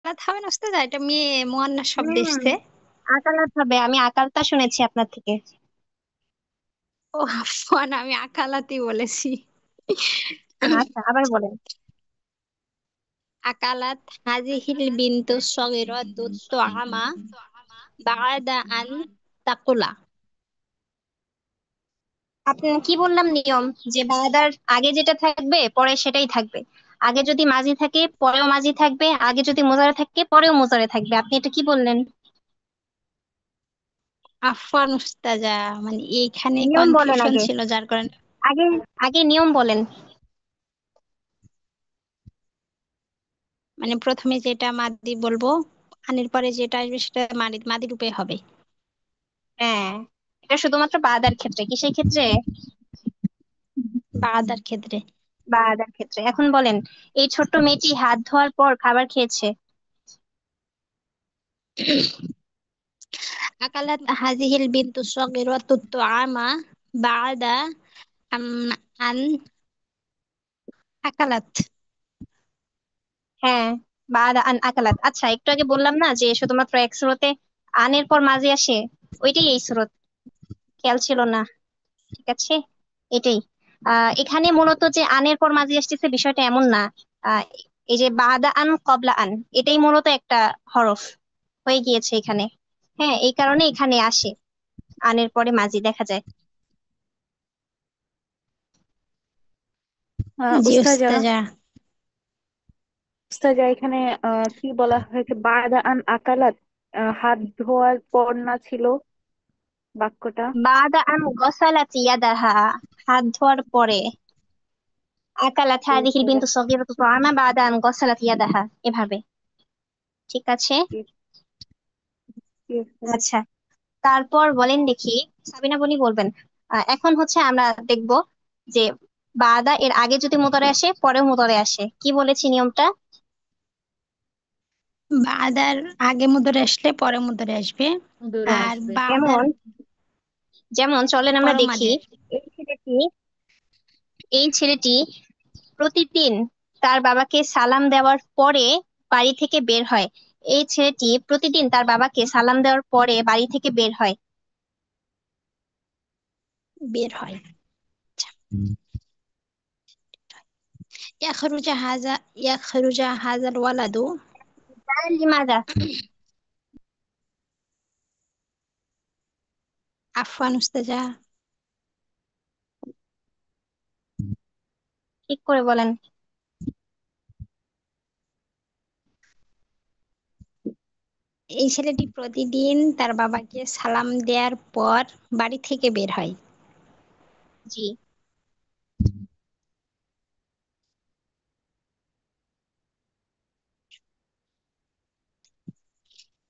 আকালাত হবে না ওস্তাদ, এটা মেয়ে মুয়ান্নাস শব্দ হুম, এসছে। আকালাত হবে, আমি আকালটা শুনেছি আপনার থেকে। ও আফওয়ান, আমি আকালাতই বলেছি। আচ্ছা, আবার বলেন। আকালাত হাজিহিল বিনতু সগীরাতু তুআমা বা'দা আন তাকুলা। আপনার কি বললাম নিয়ম, যে বাদার আগে যেটা থাকবে পরে সেটাই থাকবে। আগে যদি মাঝি থাকে পরেও মাঝি থাকবে, আগে যদি মোজারে থাকে পরেও মোজারে থাকবে। আপনি এটা কি বললেন? আফওয়ান উস্তাজা, মানে এইখানে নিয়ম বলেন কনফিউশন আগে। ছিল যার কারণে। আগে আগে নিয়ম বলেন। মানে প্রথমে যেটা মাদি বলবো, আনের পরে যেটা আসবে সেটা মাদি মাদি রূপে হবে। হ্যাঁ, এটা শুধুমাত্র বাদার ক্ষেত্রে, কিসের ক্ষেত্রে? বাদার ক্ষেত্রে। বাদার ক্ষেত্রে। এখন বলেন, এই ছোট্ট মেয়েটি হাত ধোয়ার পর খাবার খেয়েছে। আকালাত হাজিহিল বিনতু সগীরাতু তুআমা বা'দা আম আন আকালাত। হ্যাঁ, বাদা আন আকালাত। আচ্ছা, একটু আগে বললাম না যে শুধুমাত্র এক সুরতে আনের পর মাঝি আসে, ওইটাই এই সুরত। খেয়াল ছিল না? ঠিক আছে, এটাই। এখানে মূলত যে আনের পর মাঝি আসতেছে বিষয়টা এমন না। আহ এই যে বাদা আন কবলা আন, এটাই মূলত একটা হরফ হয়ে গিয়েছে এখানে। হ্যাঁ, এই কারণে এখানে আসে আনের পরে মাঝি দেখা যায়। জি উস্তাজা, উস্তাজা। উস্তাজা এখানে কি বলা হয়েছে, বাদা আন আকালাত, হাত ধোয়ার পর না ছিল বাক্যটা? বাদা আন গসালাত ইয়াদাহা, হাত ধোয়ার পরে। আকালাত জি হাদিহিল উস্তাজা। বিনতু সগীরাতু তুআমা বাদা আন গসালাত ইয়াদাহা, এভাবে। ঠিক আছে। জি, জি উস্তাজা। আচ্ছা, তারপর বলেন দেখি, সাবিনা বনি বলবেন। এখন হচ্ছে আমরা দেখব যে বাদা এর আগে যদি মুদারে আসে পরেও মুদারে আসে, কি বলেছি নিয়মটা? বাদার আগে মুদরে আসলে পরে মুদরে আসবে, দূরে আর আসবে। বাদার যেমন যেমন চলেন আমরা পরে দেখি। মাঝে আসবে। এই ছেলেটি এই ছেলেটি প্রতিদিন তার বাবাকে সালাম দেওয়ার পরে বাড়ি থেকে বের হয়। এই ছেলেটি প্রতিদিন তার বাবাকে সালাম দেওয়ার পরে বাড়ি থেকে বের হয়। বের হয়। ইয়াখরুজা হাজা ইয়াখরুজা হাজাল ওয়ালাদু। লিমাজা। আফওয়ান উস্তাজা। ঠিক করে বলেন। এই ছেলেটি প্রতিদিন তার বাবাকে সালাম দেওয়ার পর বাড়ি থেকে বের হয়। জি।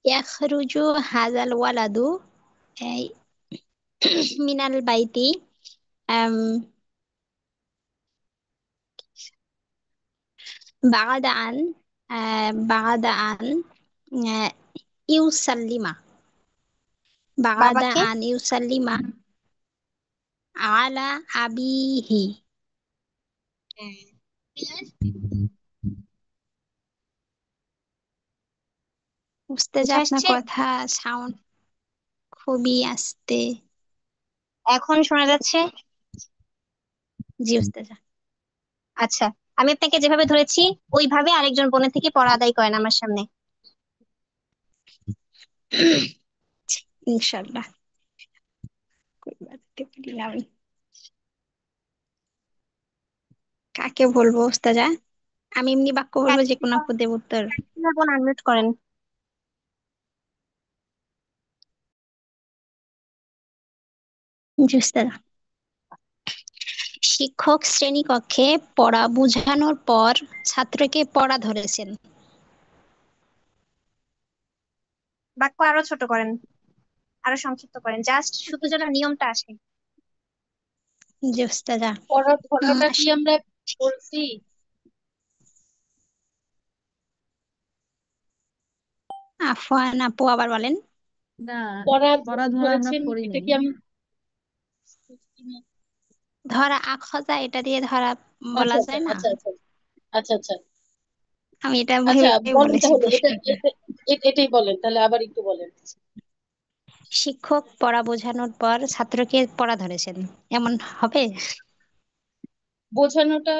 ইয়াখরুজু হাজাল ওয়ালাদু এই মিনাল বাইতি আম, বাগাদা আন বাগাদা আন আহ, ইউসাল্লিমা বাগাদা বাবাকে। আন ইউসাল্লিমা আলা আবিহি। হ্যাঁ। উস্তাজা, বুঝে আপনার আসছে? কথা সাউন্ড খুবই আস্তে। এখন শোনা যাচ্ছে? জি উস্তাজা। আচ্ছা, আমি আপনাকে যেভাবে ধরেছি ওইভাবে আরেকজন বোনের থেকে পড়া আদায় করেন আমার সামনে। ইনশাল্লাহ করতে পারি না আমি। কাকে বলবো উস্তাজা? আমি এমনি বাক্য বলবো, যে কোনো আপু দেব উত্তর। বোন আনমিউট করেন। জি উস্তাজা। শিক্ষক শ্রেণীকক্ষে পড়া বোঝানোর পর ছাত্রকে পড়া ধরেছেন। বাক্য আরো ছোট করেন, আরো সংক্ষিপ্ত করেন, জাস্ট শুধু যেন নিয়মটা আসে। জি উস্তাজা। পড়ার ধরাটা কি শিক্ষক আমরা বলছি? আফওয়ান আপু, আবার বলেন। না, পড়া পড়া ধরা আমরা ধরেছেন, পড়ি এটা নাই। কি আমি? ধরা আখজা, এটা দিয়ে ধরা আচ্ছা বলা আচ্ছা যায় না। আচ্ছা আচ্ছা আচ্ছা আচ্ছা। আমি এটা আচ্ছা, ভেবে বলেন বলেছি তাহলে প্রশ্নটা। এটাই বলেন, তাহলে আবার একটু বলেন। শিক্ষক পড়া বোঝানোর পর ছাত্রকে পড়া ধরেছেন, এমন হবে? বোঝানোটা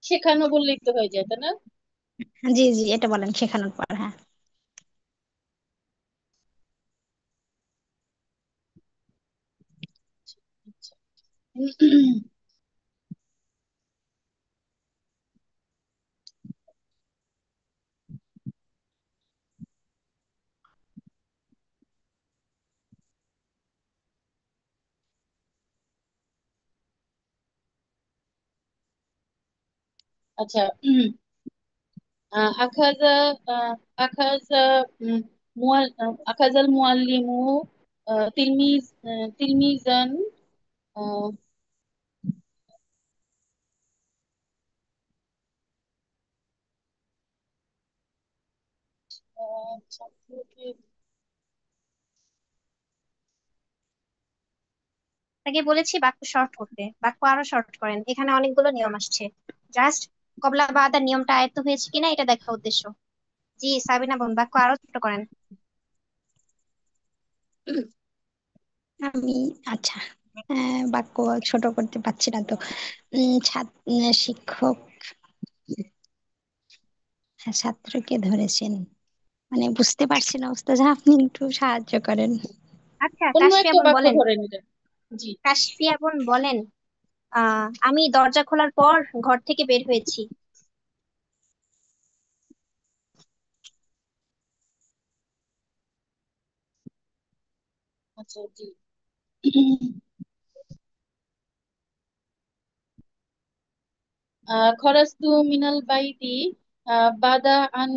শেখানো বললেই তো হয়ে যায়, তাই না? জি জি, এটা বলেন, শেখানোর পর, হ্যাঁ। আচ্ছা। আচ্ছা। আখাজা আখাজা আখাজাল মুআল্লিমু তিলমিজান। আহ, ছাত্রকে। তাকে বলেছি বাক্য শর্ট করতে, বাক্য আরো শর্ট করেন, এখানে অনেকগুলো নিয়ম আসছে। জাস্ট কবলা বাঁধার নিয়মটা আয়ত্ত হয়েছে কিনা এটা দেখা উদ্দেশ্য। জি সাবিনা বোন, বাক্য আরো ছোট করেন। আমি, আচ্ছা, বাক্য ছোট করতে পারছি না তো। শিক্ষক ছাত্রকে ধরেছেন, মানে বুঝতে পারছি না ওস্তাদ, আপনি একটু সাহায্য করেন। আচ্ছা, অন্য কাশফিয়া একটা বোন বাক্য বলেন। ধরেন এটা। জি। কাশফিয়া বোন বলেন, আমি দরজা খোলার পর ঘর থেকে বের হয়েছি। আচ্ছা, জি। খরাজতু মিনাল বাইতি বাদা আন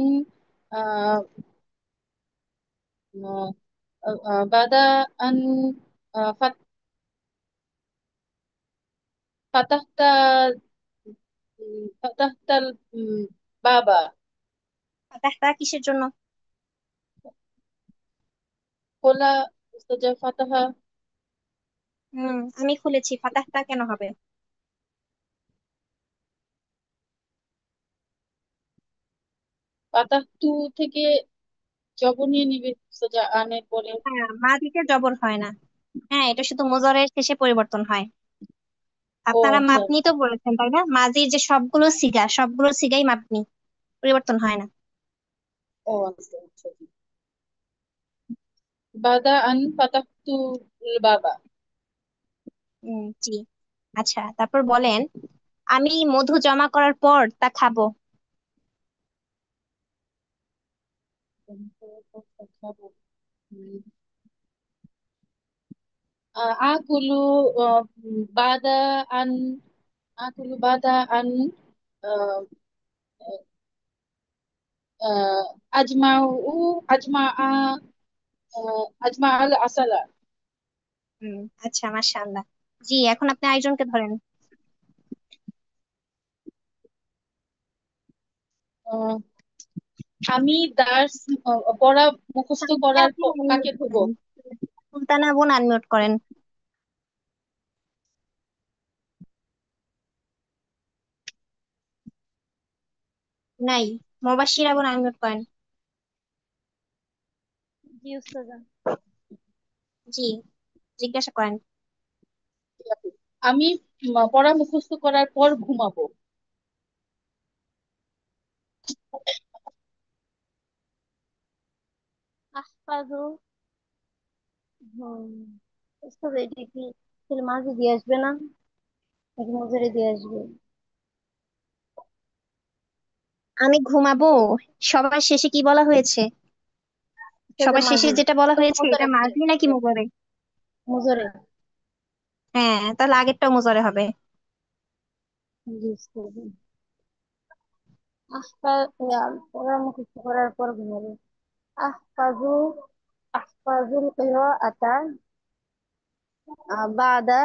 আহ, বাদা আন ফাতাহতা ফাতাহতাল বাবা। ফাতাহটা কিসের জন্য? খোলা, উস্তাজা ফাতাহা। আমি খুলেছি, ফাতাহটা কেন হবে? ফাতাহতু থেকে জবর নিয়ে নিবে উস্তাজা আনের পরে। হ্যাঁ, মাদিতে জবর হয় না। হ্যাঁ, এটা শুধু মুজারের শেষে পরিবর্তন হয়। ও আপনারা আচ্ছা। মাপনি তো বলেছেন তাই না? মাজির যে সবগুলো সিগা, সবগুলো সিগাই মাপনি, পরিবর্তন হয় না। ও আচ্ছা, আচ্ছা, জি। বাদা আন ফাতাহতু বাবা। জি। আচ্ছা, তারপর বলেন, আমি মধু জমা করার পর তা খাবো। আকুলু বাদা আন আকুলু বাদা আন আহ, আহ, আজমাউ আজমা আজমা আল আসালা। হুম, আচ্ছা, মাশাআল্লাহ। জি, এখন আপনি আরেকজনকে ধরেন। আহ, আমি দার্স পড়া মুখস্থ সামিয়া করার আপনি কাকে unmute ধোবো? করেন। সুলতানা বোন আনমিউট করেন। নাই। মুবাশশিরা বোন আনমিউট করেন। জি উস্তাজা। জি, জিজ্ঞাসা করেন। ঠিক আছে। আমি পড়া মুখস্থ করার পর ঘুমাবো। আহফাজু। হুম, উস্তাজা এটা কি ফিল মাঝে দিয়ে আসবে না, নাকি মুজারে দিয়ে আসবে? আমি ঘুমাবো, সবার শেষে কি বলা হয়েছে? উস্তাজা সবার শেষে মাঝে। যেটা বলা হয়েছে মুজারে এটা মুজারে মাজি নাকি মুজারে। মুবারে? মুজারে। হ্যাঁ, তাহলে আগেরটা মুজারে হবে। জি উস্তাজা। পড়া মুখস্থ করার পর ঘুমাবে। আহফাজু আহফাজুল কিরাআতা বাদা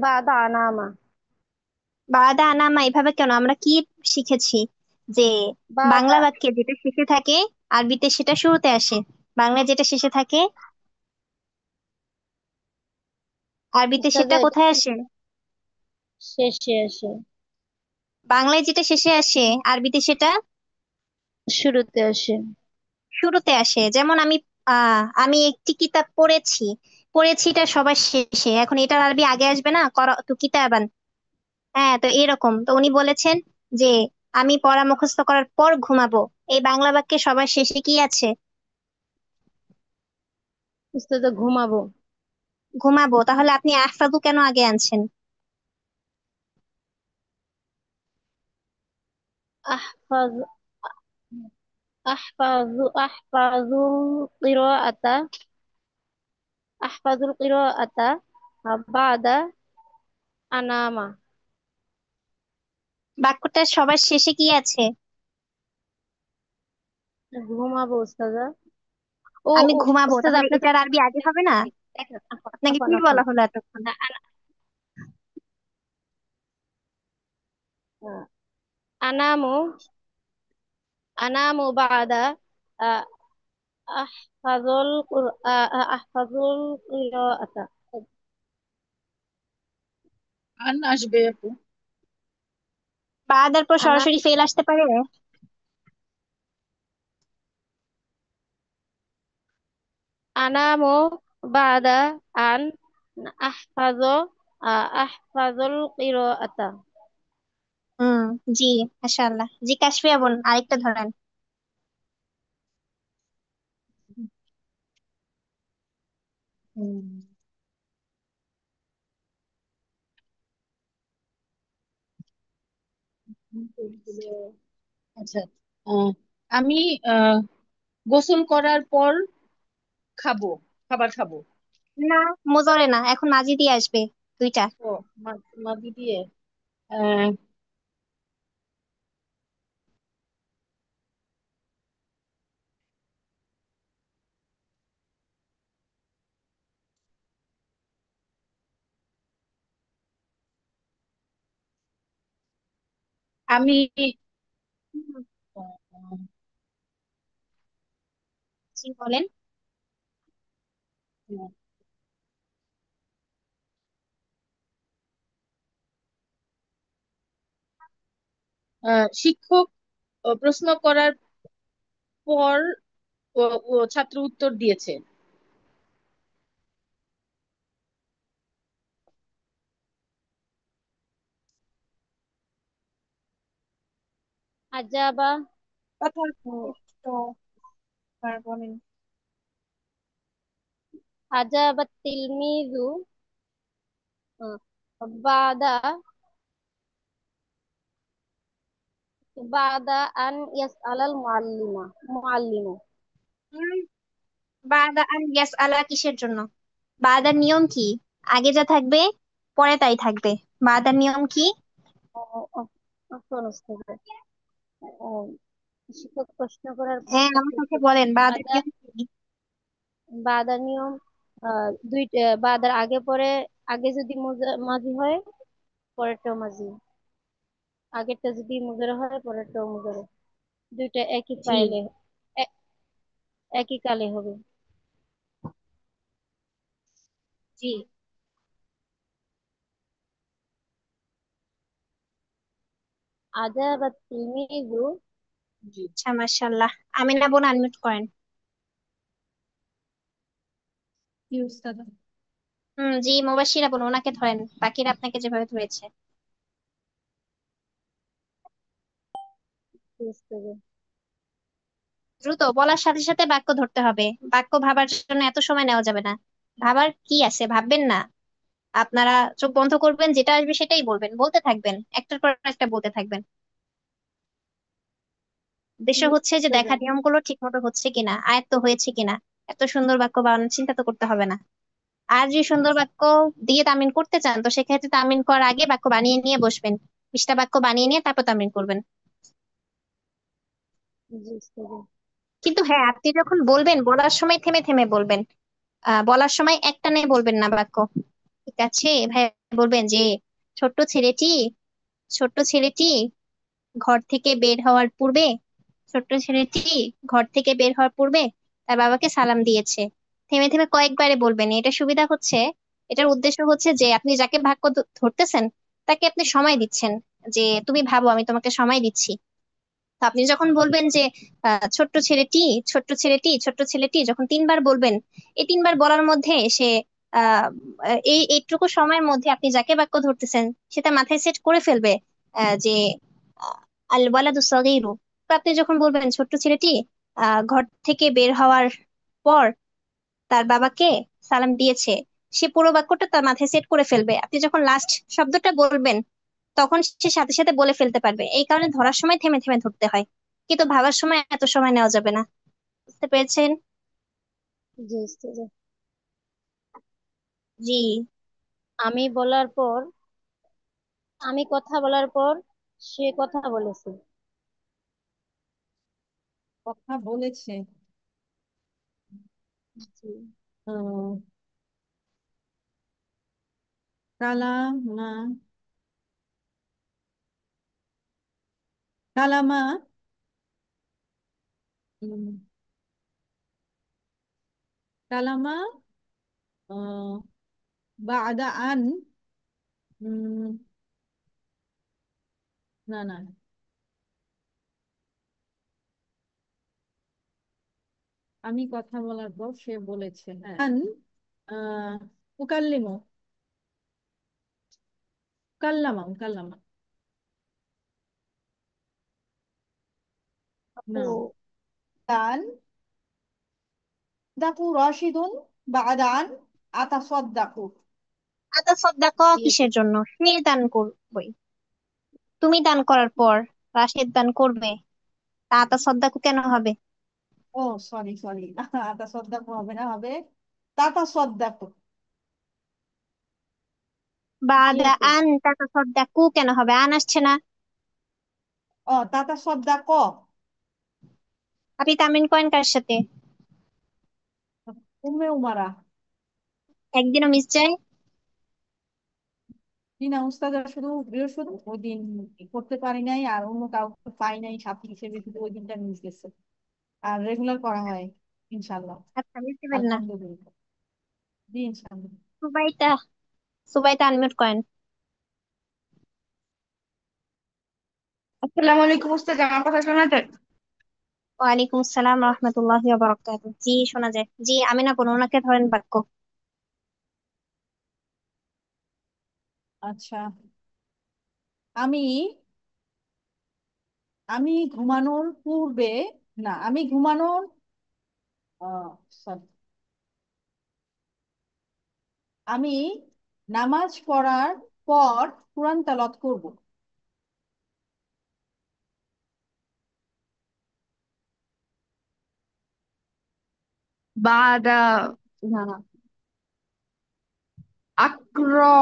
বাদা আনামা। বাদা আনামা এভাবে কেন? আমরা কি শিখেছি যে বাদা। বাংলা বাক্যে যেটা শেষে থাকে আরবিতে সেটা শুরুতে আসে, বাংলায় যেটা শেষে থাকে আরবিতে উস্তাজা সেটা এটা কোথায় আসে? শেষে আসে। বাংলায় যেটা শেষে আসে আরবিতে সেটা শুরুতে আসে। শুরুতে আসে। যেমন আমি একটি কিতাব পড়েছি, পড়েছিটা সবার শেষে, এখন এটার আরবি আগে আসবে না, তো কিতাবান। হ্যাঁ, তো এরকম তো উনি বলেছেন যে আমি পড়া মুখস্থ করার পর ঘুমাবো। এই বাংলা বাক্যে সবার শেষে কি আছে? উস্তাদা ঘুমাবো। ঘুমাবো। তাহলে আপনি আহফাদু কেন আগে আনছেন? আহফাজ আহফাজুল কিরাআতা বাদা আনামা। বাক্যটার সবার শেষে কি আছে? ঘুমাবো উস্তাদা। ও আমি ও ঘুমাবো, উস্তাদ তাহলে আপনাকে এটার আরবি আগে হবে না? দেখেন, আপনাকে আফান কি আফান বলা হলো এতক্ষণ? আনামু আনামু বাদা আ- আহফাজুল কিরাআতা। আন আসবে আপু। বাদার পর আনা সরাসরি ফেল আসতে পারে? আনামু বাদা আন আহফাজ আহফাজুল কিরাআতা। হুম। জি, মাশাআল্লাহ। জি, কাশফিয়া বোন, আরেকটা ধরেন। হুম। আচ্ছা। আহ, আমি আহ, গোসল করার পর খাবো, খাবার খাবো। না, মুজরে না, এখন মাজি দিয়ে আসবে দুইটা। ও, মাদি দিয়ে। আহ, আমি আহ, জি, বলেন। শিক্ষক প্রশ্ন করার পর ও ছাত্র উত্তর দিয়েছে। আজাবা কথা একটু বলেন। আজাবাত তিলমিজু বাদা বাদা আন ইয়াসআলাল মুআল্লিমু। হুম, বাদা আর ইয়াস আলা কিসের জন্য? বাদার নিয়ম কি? আগে যা থাকবে পরে তাই থাকবে। বাদার নিয়ম কি? আফওয়ান উস্তাদ। আহ, শিক্ষক প্রশ্ন করার পর হ্যাঁ, ছাত্র আমার কাছে উত্তর বলেন বাদার বাদা নিয়ম কি? বাদার নিয়ম বাদার আগে পরে, আগে যদি মাঝি হয় পরেরটাও মাঝি, আগেরটা যদি মুজারে হয় পরেরটাও মুজারে, দুইটা একই জি। ফাইলে একই কালে হবে। জি। আজাবাত তিলমিজু। জি। আচ্ছা, মাশাআল্লাহ। আমিনা বোন, আনমিউট করেন। কি উস্তাদ? জি, মুবাশশিরা বোন, ওনাকে ধরেন, বাকিরা আপনাকে যেভাবে ধরেছে। বুঝতে হবে। দ্রুত বলার সাথে সাথে বাক্য ধরতে হবে। বাক্য ভাবার জন্য এত সময় নেওয়া যাবে না। ভাবার কি আছে, ভাববেন না। আপনারা চোখ বন্ধ করবেন, যেটা আসবে সেটাই বলবেন, বলতে থাকবেন, একটার পর একটা বলতে থাকবেন। উদ্দেশ্য হচ্ছে যে বুঝতে দেখা হবে। নিয়মগুলো ঠিক মতো হচ্ছে কিনা, আয়ত্ত হয়েছে কিনা। এত সুন্দর বাক্য বানানোর চিন্তা তো করতে হবে না। আর যদি সুন্দর বাক্য দিয়ে তামিল করতে চান, তো সেক্ষেত্রে তামিল করার আগে বাক্য বানিয়ে নিয়ে বসবেন। 20টা বাক্য বানিয়ে নিয়ে তারপর তামিল করবেন। বুঝতে হবে। কিন্তু হ্যাঁ, আপনি যখন বলবেন, বলার সময় থেমে থেমে বলবেন। বলার সময় একটানে বলবেন না বাক্য। ঠিক আছে ভাই? বলবেন যে ছোট্ট ছেলেটি, ছোট্ট ছেলেটি ঘর থেকে বের হওয়ার পূর্বে, ছোট্ট ছেলেটি ঘর থেকে বের হওয়ার পূর্বে তার বাবাকে সালাম দিয়েছে। থেমে থেমে কয়েকবারে বলবেন। এটা সুবিধা হচ্ছে, এটার উদ্দেশ্য হচ্ছে যে আপনি যাকে বাক্য ধরতেছেন তাকে আপনি সময় দিচ্ছেন। যে তুমি ভাবো আমি তোমাকে সময় দিচ্ছি। তো আপনি যখন বলবেন যে ছোট্ট ছেলেটি, ছোট্ট ছেলেটি, ছোট্ট ছেলেটি, যখন তিনবার বলবেন, এই তিনবার বলার মধ্যে সে আহ এই এইটুকু সময়ের মধ্যে আপনি যাকে বাক্য ধরতেছেন সেটা মাথায় সেট করে ফেলবে যে আল ওয়ালাদু সগীরু। তো আপনি যখন বলবেন ছোট্ট ছেলেটি ঘর থেকে বের হওয়ার পর তার বাবাকে সালাম দিয়েছে, সে পুরো বাক্যটা তার মাথায় সেট করে ফেলবে। আপনি যখন লাস্ট শব্দটা বলবেন তখন সে সাথে সাথে বলে ফেলতে পারবে। এই কারণে ধরার সময় থেমে থেমে ধরতে হয়, কিন্তু ভাবার সময় এত সময় নেওয়া যাবে না। বুঝতে পেরেছেন? জি উস্তাদ। জি। আমি বলার পর, আমি কথা বলার পর সে কথা বলেছে। কথা বলেছে। জি। হুম, কালামা, কালামা, উম, কালামা, আহ, বাদা আন, উম, না না, আমি কথা বলার পর সে বলেছে, হ্যাঁ, আন, আহ, উকাল্লিমু, কাল্লামা, কাল্লামা, আপু, না, দান, দাকু রাশিদুন, বাদা আন, আতাসাদ্দাকু। আতা সদ্দাক জি আপু। কিসের জন্য? সে দান করবে, তুমি দান করার পর রাশেদ দান করবে, তা আতা সদ্দাক কেন হবে? ও সরি সরি, আতাসাদ্দাকু হবে না, হবে তাতাসাদ্দাকু। জি বাদা আপু। আন তাতা সদ্দাকু কেন হবে? আন আসছে না। ও তাতাসাদ্দাক, আপনি তামিন করেন কার সাথে? উম্মে উমারা। একদিনও মিস যায়? না উস্তাদ, শুধু বৃহস্পতি ওই দিন করতে পারি নাই, আর অন্য কাউকে পাই নাই সাথী হিসেবে, শুধু ওই দিনটা মিস গেছে। আর রেগুলার করা হয় ইনশাল্লাহ। আচ্ছা, মিস দিবেন না। আলহামদুলিল্লাহ। জি ইনশাল্লাহ। সুবাইতা, সুবাইতা আনমিউট করেন। আসসালামু আলাইকুম উস্তাদ, আমার কথা শোনা যায়? ওয়ালাইকুম আসসালাম রহমতুল্লাহি ওয়া বারাকাতুহু। জি শোনা যায়। জি, আমিনা বোন, ওনাকে ধরেন বাক্য। আচ্ছা, আমি আমি ঘুমানোর পূর্বে, না আমি ঘুমানোর, sorry, আমি নামাজ পড়ার পর কোরআন তেলাওয়াত করব। بعد না না أقرأ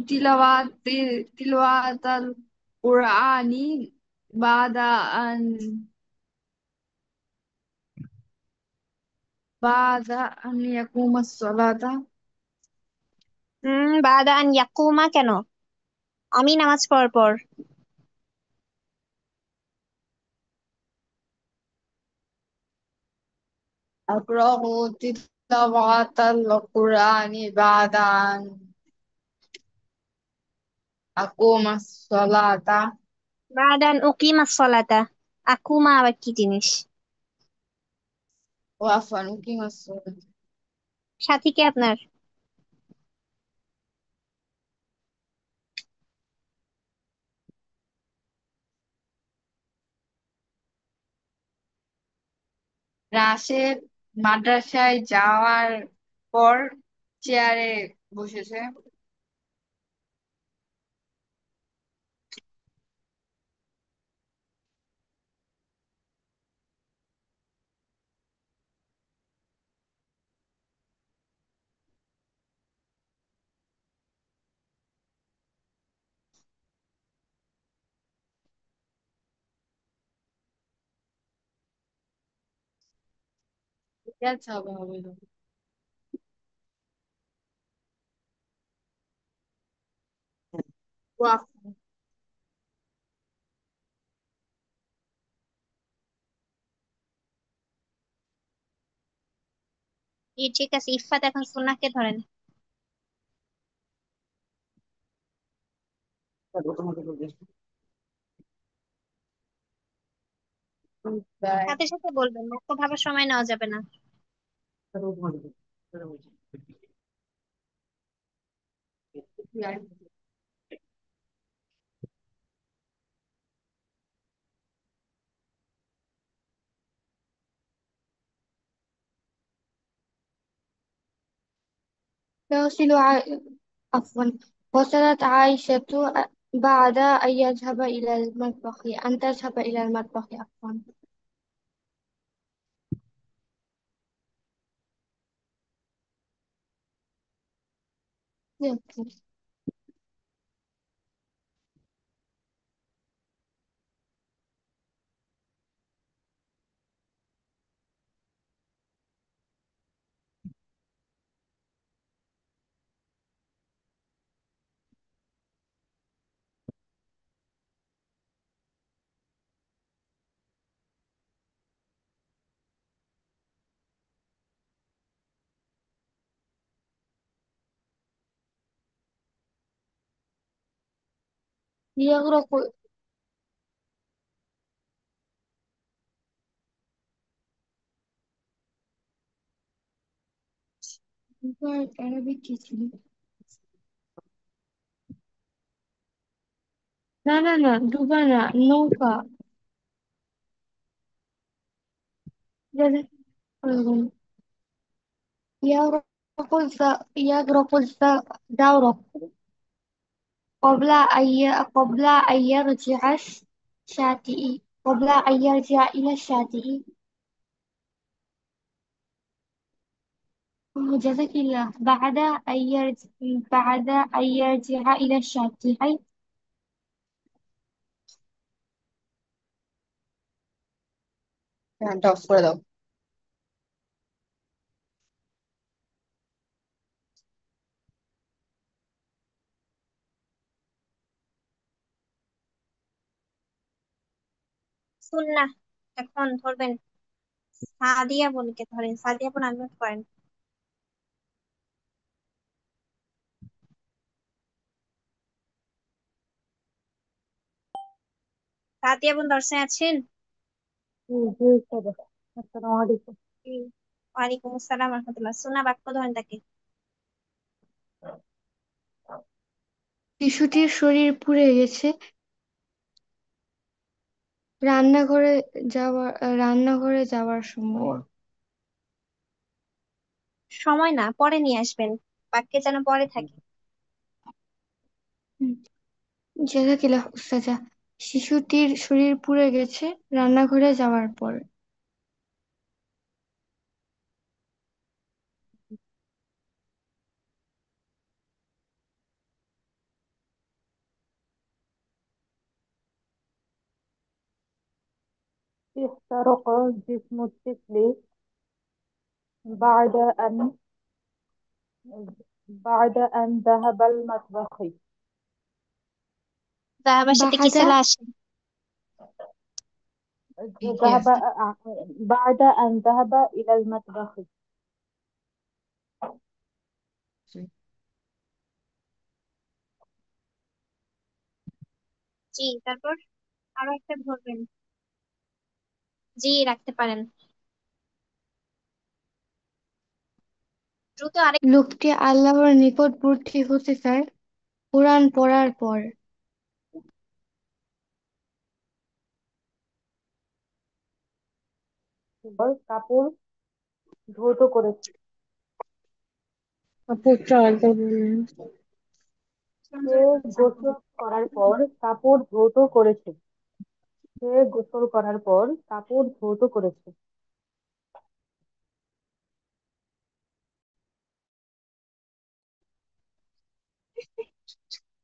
تلاوة القرآن بعد أن يقوم الصلاة. বাদা আন ইয়াকুমা কেন? আমি নামাজ পড়ার পর। أقرأ تلاوة القرآن بعد أن أقوم الصلاة. বাদা আন উকিমাস সালাতা। আকুমা আবার কি জিনিস? وعفوا أقيم الصلاة. সাথী কে আপনার? রাশেদ মাদ্রাসায় যাওয়ার পর চেয়ারে বসেছে। আচ্ছা হবে হবে। ওয়াফ- জি ঠিক আছে, ইফাত এখন সুন্নাহকে ধরেন। বাই। সাথে সাথে বলবেন, মুক্ত ভাবার সময় নেওয়া যাবে না। يغسل عفوا. وصلت عائشة بعد أن يذهب إلى المطبخ أن تذهب إلى المطبخ عفوا. يغرق عربي كتير. না ডুবা না নৌকা يغرق الزورق قبل أن يرجع الشاطئ قبل أن يرجع إلى الشاطئ. جزاك الله. بعد أن يرجع إلى الشاطئ. ফ্যানটা অফ করে দাও। সুন্নাহ এখন ধরবেন। সাদিয়া বোনকে ধরেন, সাদিয়া বোন আনমিউট করেন। সাদিয়া বোন দর্শনে আছেন? জি স্যার। আসসালামু আলাইকুম। জি। ওয়ালাইকুম আসসালাম রহমতুল্লাহ। সুন্নাহ বাক্য ধরেন তাকে। শিশুটির শরীর পুড়ে গেছে। রান্নাঘরে রান্নাঘরে যাওয়ার সময়। সময় না, পরে নিয়ে আসবেন, বাক্যে যেন পরে থাকে। জাজাকিল্লাহ উস্তাজা। শিশুটির শরীর পুড়ে গেছে রান্নাঘরে যাওয়ার পর। احترق جسم الطفل بعد أن ذهب المطبخ. জাহাবার সাথে কি بعد ছেলে আসে? ذهب بعد أن ذهب إلى المطبخ. জি, তারপর আরো একটা ধরবেন। জি, রাখতে পারেন। দ্রুত আরেক। লোকটি আল্লাহর নিকটবর্তী হতে চায় কোরআন পড়ার পর। কাপড় ধৌত করেছে। কাপড়টা আলাদা বললেন। সে গোসল করার পর কাপড় ধৌত করেছে। সে গোসল করার পর কাপড় ধৌত করেছে।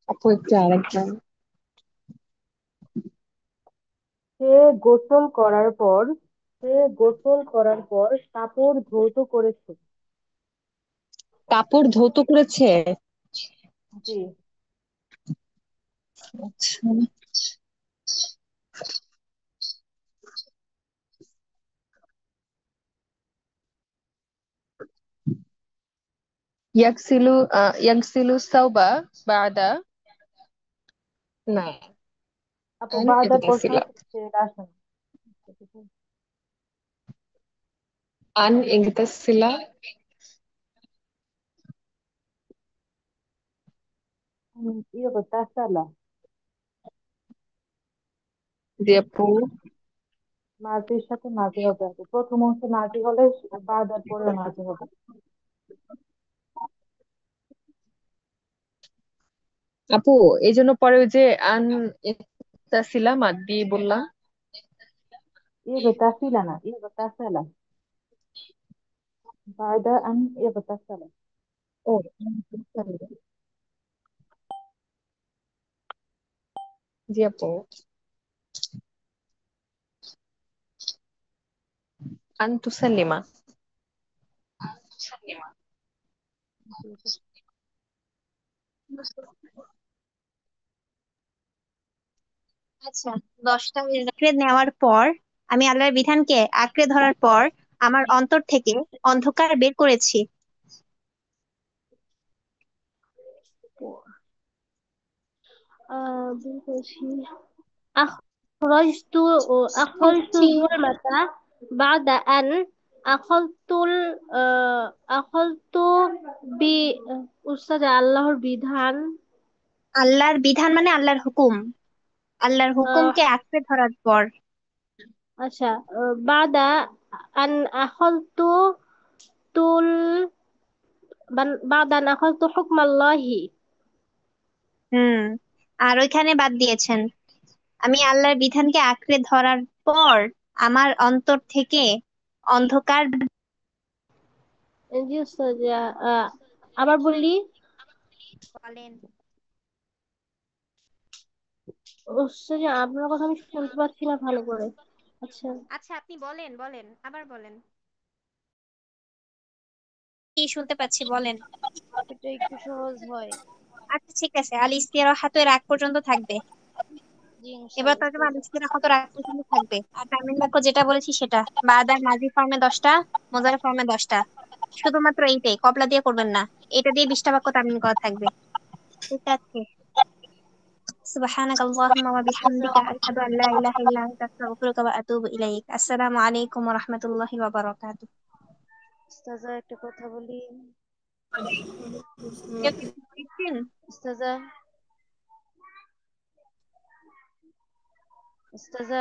কাপড়টা আরেকটা। সে গোসল করার পর সে গোসল করার পর কাপড় ধৌত করেছে। কাপড় ধৌত করেছে। জি। আচ্ছা। ইয়াগসিলু সাওবা বাদা। না, আপু আমি বারবার প্রশ্ন বুঝতেছিলাম। হচ্ছে এটা আসেন। আন ইগতাসিলা। ইগতাসালা। জি আপু। মাঝির সাথে মাঝি হবে আপু। প্রথম অংশে মাঝি হলে বাদার পরে মাঝি হবে। আপু এই জন্য পরে ওই যে আন ইগতাসিলা মাদ দিয়ে বললাম। ইগতাসিলা না, ইগতাসালা। বাদা আন ইগতাসালা। ও জি আপু। আন তুসাল্লিমা। আচ্ছা, 10টা আঁকড়ে নেওয়ার পর আমি আল্লাহর বিধানকে আঁকড়ে ধরার পর আমার অন্তর থেকে অন্ধকার বের করেছি। بنقول أخرجت أخرجت الظلمة بعد أن أخذت ب أستاذ আল্লাহর বিধান আল্লাহর বিধান মানে আল্লাহর হুকুম, আল্লাহর আহ, হুকুমকে আঁকড়ে ধরার পর। আচ্ছা بعد أن أخذت তুল بعد أن أخذت حكم الله হুম, আর ওইখানে বাদ দিয়েছেন আমি আল্লাহর বিধানকে আঁকড়ে ধরার পর আমার অন্তর থেকে অন্ধকার। জি উস্তাদ আবার বললি বলেন। উস্তাদ আপনার কথা আমি শুনতে পাচ্ছি না ভালো করে। আচ্ছা আচ্ছা আপনি বলেন বলেন আবার বলেন। কি শুনতে পাচ্ছি বলেন। এটা একটু সহজ হয়। আচ্ছা ঠিক আছে, আল ইস্তিরাহাতু এর আগ পর্যন্ত থাকবে। জি এবার ইনশাআল্লাহ তর্জমা আল ইস্তিরাহাতু এর আগ পর্যন্ত থাকবে, আর তামিল বাক্য যেটা বলেছি সেটা বাদার মাজি ফর্মে 10টা, মুজারে ফর্মে 10টা। শুধুমাত্র এইটাই, কপলা দিয়ে করবেন না। এটা দিয়ে 20টা বাক্য তামিল করা থাকবে। ঠিক আছে। سبحانك اللهم وبحمدك أشهد أن لا إله إلا أنت أستغفرك وأتوب إليك. السلام عليكم ورحمة الله وبركاته. উস্তাজা একটা কথা বলি কেউ কিছু বলছেন? উস্তাজা উস্তাজা